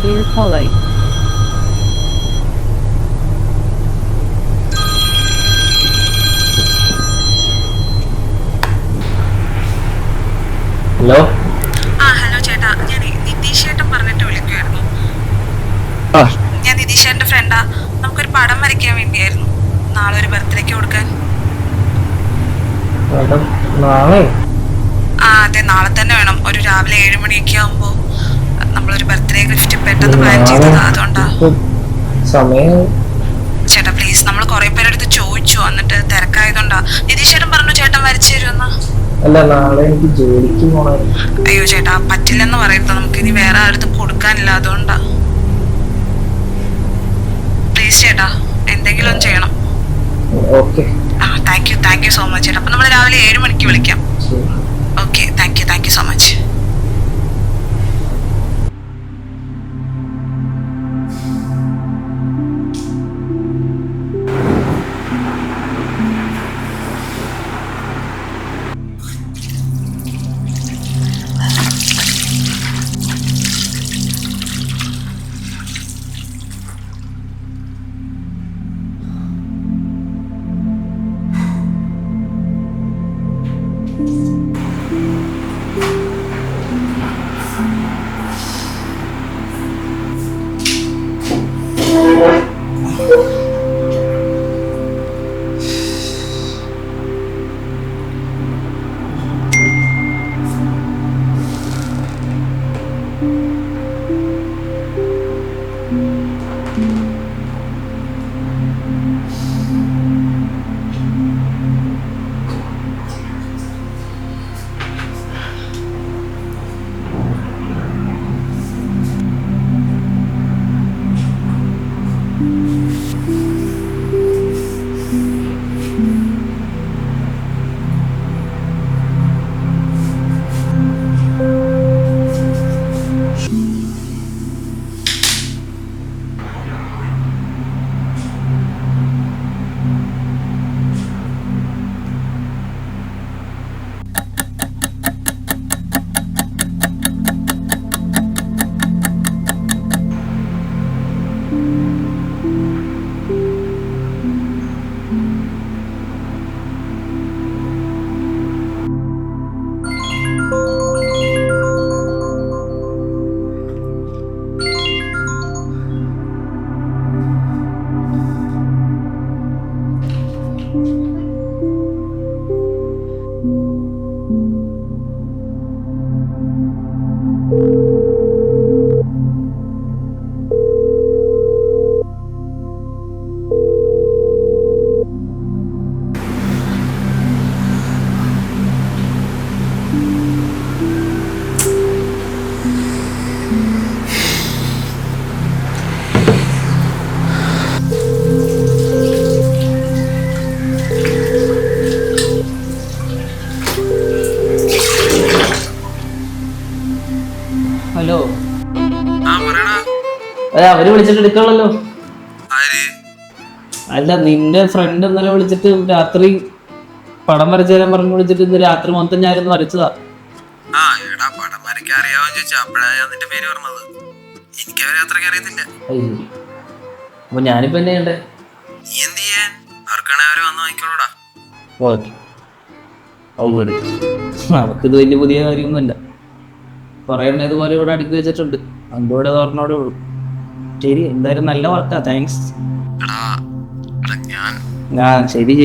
be recorded. Hello. Hello ചേട്ടാ, ഞാൻ നിതീഷ് ചേട്ടൻ പറഞ്ഞിട്ട് വിളിക്കുമായിരുന്നു. ഞാൻ നിതീഷ് ചേട്ടൻ്റെ ഫ്രണ്ടാ. നമുക്കൊരു പടം വരയ്ക്കാൻ വേണ്ടിയായിരുന്നു, നാളെ ഒരു ബർത്ത്ഡേക്ക് കൊടുക്കാൻ. നാളെ? അതെ, നാളെ തന്നെ വേണം. ഒരു രാവിലെ 7 മണിയൊക്കെ ആകുമ്പോൾ നമ്മളൊരു ബർത്ത്ഡേ ഗിഫ്റ്റ് പെട്ടെന്ന് പ്ലാൻ ചെയ്തതാ, അതുകൊണ്ടാ. സമയം ചേട്ടാ പ്ലീസ്, നമ്മൾ കുറെ പേരെടുത്ത് ചോദിച്ചു, എന്നിട്ട് തിരക്കായതുകൊണ്ടാ. നിതീഷ് ചേട്ടൻ പറഞ്ഞു ചേട്ടൻ വരച്ചു തരുമെന്നാ. അല്ല, നാളെ എനിക്ക് ജോലിക്ക് പോണം. അയ്യോ ചേട്ടാ, പറ്റില്ലെന്ന് പറയരുത്, നമുക്ക് ഇനി വേറെ ആരുടെ കൊടുക്കാനില്ല, അതുകൊണ്ടാ. പ്ലീസ് ചേട്ടാ, എന്തെങ്കിലും ഒന്ന് ചെയ്യണം. Okay. Thank you so much ചേട്ടാ. അപ്പം നമ്മൾ രാവിലെ 7 മണിക്ക് വിളിക്കാം. Okay, thank you so much. Hello. അവര് വിളിച്ചിട്ട് എടുക്കാണല്ലോ. അല്ല, നിന്റെ ഫ്രണ്ട് ഇന്നലെ വിളിച്ചിട്ട് രാത്രി പടം വരച്ചു തരാൻ പറഞ്ഞു വിളിച്ചിട്ട് ഇന്ന് രാത്രി മൊത്തം ഞാനിന്ന് വരച്ചതാ. അപ്പൊ ഞാനിപ്പോ എന്നെ ചെയ്യണ്ടേ? നമുക്കിത് വലിയ പുതിയ കാര്യമൊന്നുമില്ല. കുറെ ഇതുപോലെ ഇവിടെ അടുക്കി വെച്ചിട്ടുണ്ട്, അന്തോടെ ഓർമ്മയോടെ ഉള്ളു. ശരി, എന്തായാലും നല്ല വർക്കാ, താങ്ക്സ്. ശരി.